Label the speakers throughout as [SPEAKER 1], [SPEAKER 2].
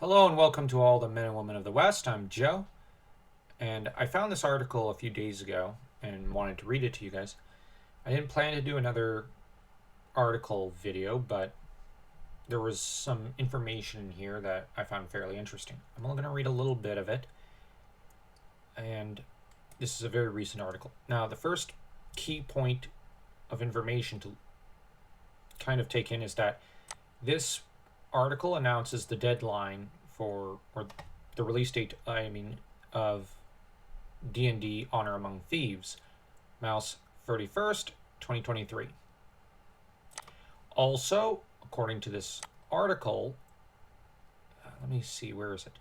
[SPEAKER 1] Hello and welcome to all the men and women of the West. I'm Joe, and I found this article a few days ago and wanted to read it to you guys. I didn't plan to do another article video, but there was some information in here that I found fairly interesting. I'm only going to read a little bit of it, and this is a very recent article. Now, the first key point of information to kind of take in is that this article announces the deadline for, or the release date, of D&D Honor Among Thieves, Mouse 31st, 2023. Also, according to this article, let me see, where is it?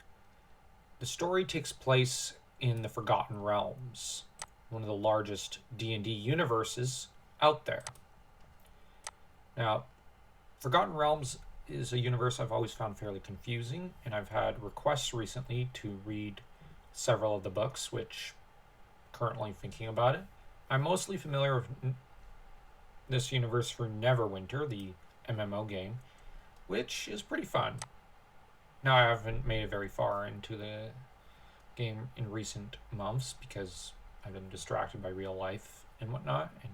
[SPEAKER 1] The story takes place in the Forgotten Realms, one of the largest D&D universes out there. Now, Forgotten Realms is a universe I've always found fairly confusing, and I've had requests recently to read several of the books, which currently thinking about it. I'm mostly familiar with this universe for Neverwinter, the MMO game, which is pretty fun. Now, I haven't made it very far into the game in recent months because I've been distracted by real life and whatnot, and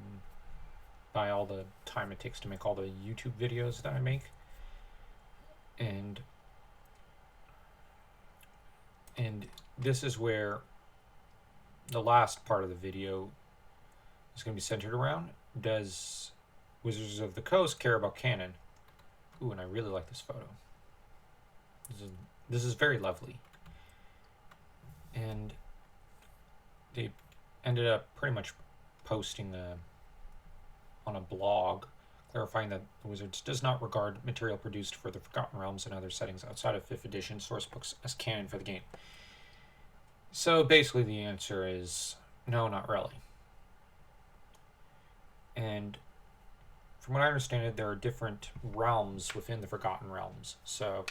[SPEAKER 1] by all the time it takes to make all the YouTube videos that I make. And this is where the last part of the video is going to be centered around. Does Wizards of the Coast care about canon? Ooh, and I really like this photo. This is very lovely. And they ended up pretty much posting on a blog clarifying that Wizards does not regard material produced for the Forgotten Realms and other settings outside of 5th edition sourcebooks as canon for the game. So basically the answer is no, not really. And from what I understand it, there are different realms within the Forgotten Realms. So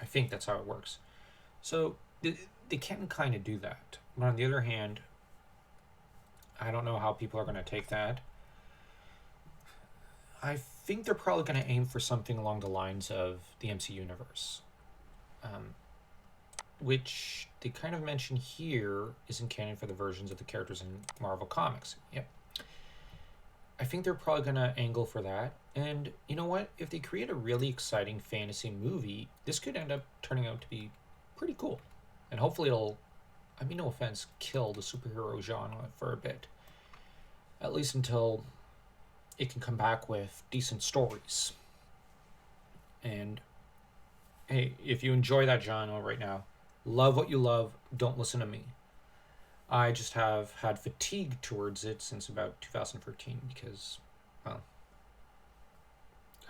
[SPEAKER 1] I think that's how it works. So they can kind of do that. But on the other hand, I don't know how people are going to take that. I think they're probably going to aim for something along the lines of the MC universe, which they kind of mention here isn't canon for the versions of the characters in Marvel Comics. Yep. I think they're probably going to angle for that. And you know what? If they create a really exciting fantasy movie, this could end up turning out to be pretty cool. And hopefully it'll, no offense, kill the superhero genre for a bit. At least until it can come back with decent stories. And hey, if you enjoy that genre right now, love what you love, don't listen to me. I just have had fatigue towards it since about 2013 because, well,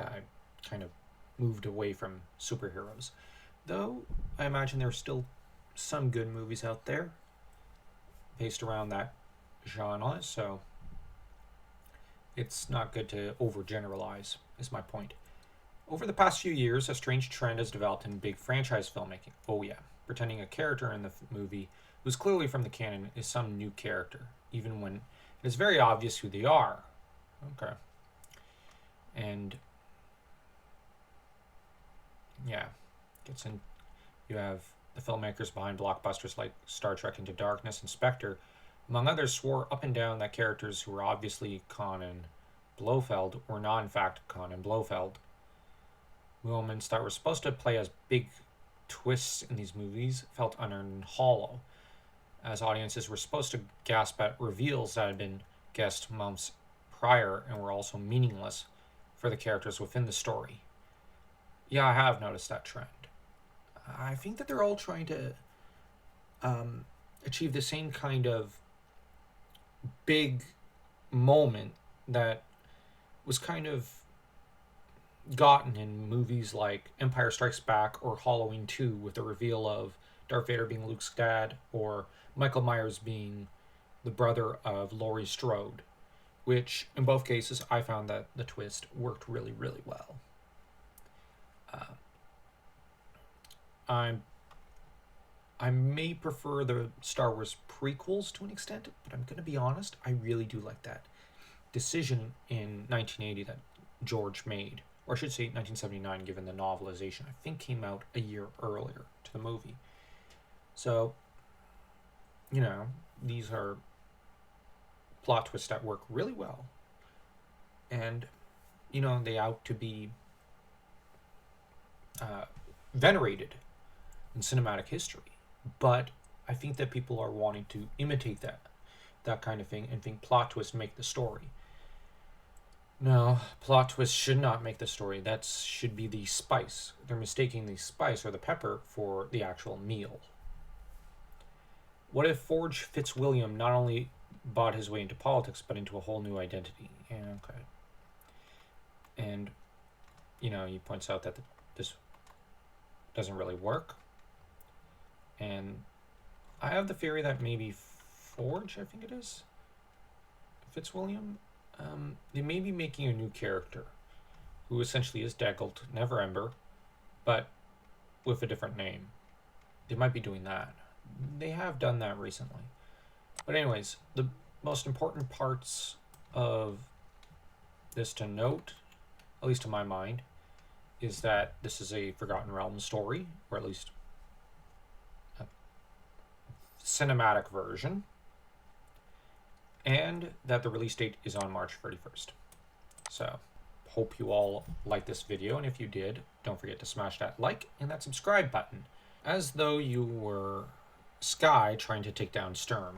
[SPEAKER 1] I kind of moved away from superheroes. Though, I imagine there are still some good movies out there based around that genre, so it's not good to overgeneralize, is my point. Over the past few years, a strange trend has developed in big franchise filmmaking. Oh, yeah. Pretending a character in the movie who's clearly from the canon is some new character, even when it is very obvious who they are. Okay. And yeah, gets in. You have the filmmakers behind blockbusters like Star Trek Into Darkness and Spectre, among others, swore up and down that characters who were obviously Khan and Blofeld were not in fact Khan and Blofeld. Moments that were supposed to play as big twists in these movies felt unearned and hollow, as audiences were supposed to gasp at reveals that had been guessed months prior and were also meaningless for the characters within the story. Yeah, I have noticed that trend. I think that they're all trying to achieve the same kind of big moment that was kind of gotten in movies like Empire Strikes Back or Halloween 2 with the reveal of Darth Vader being Luke's dad or Michael Myers being the brother of Laurie Strode, which in both cases I found that the twist worked really, really well. I may prefer the Star Wars prequels to an extent, but I'm going to be honest, I really do like that decision in 1980 that George made, or I should say 1979, given the novelization, I think came out a year earlier to the movie. So, you know, these are plot twists that work really well. And, you know, they out to be venerated in cinematic history. But I think that people are wanting to imitate that kind of thing, and think plot twists make the story. No, plot twists should not make the story. That should be the spice. They're mistaking the spice or the pepper for the actual meal. What if Forge Fitzwilliam not only bought his way into politics, but into a whole new identity? Yeah, okay. And, you know, he points out that this doesn't really work. And I have the theory that maybe Forge, I think it is, Fitzwilliam, they may be making a new character who essentially is Deckelt, Never Ember, but with a different name. They might be doing that. They have done that recently. But anyways, the most important parts of this to note, at least to my mind, is that this is a Forgotten Realms story, or at least a cinematic version, and that the release date is on March 31st. So, hope you all liked this video, and if you did, don't forget to smash that like and that subscribe button, as though you were Sky trying to take down Sturm.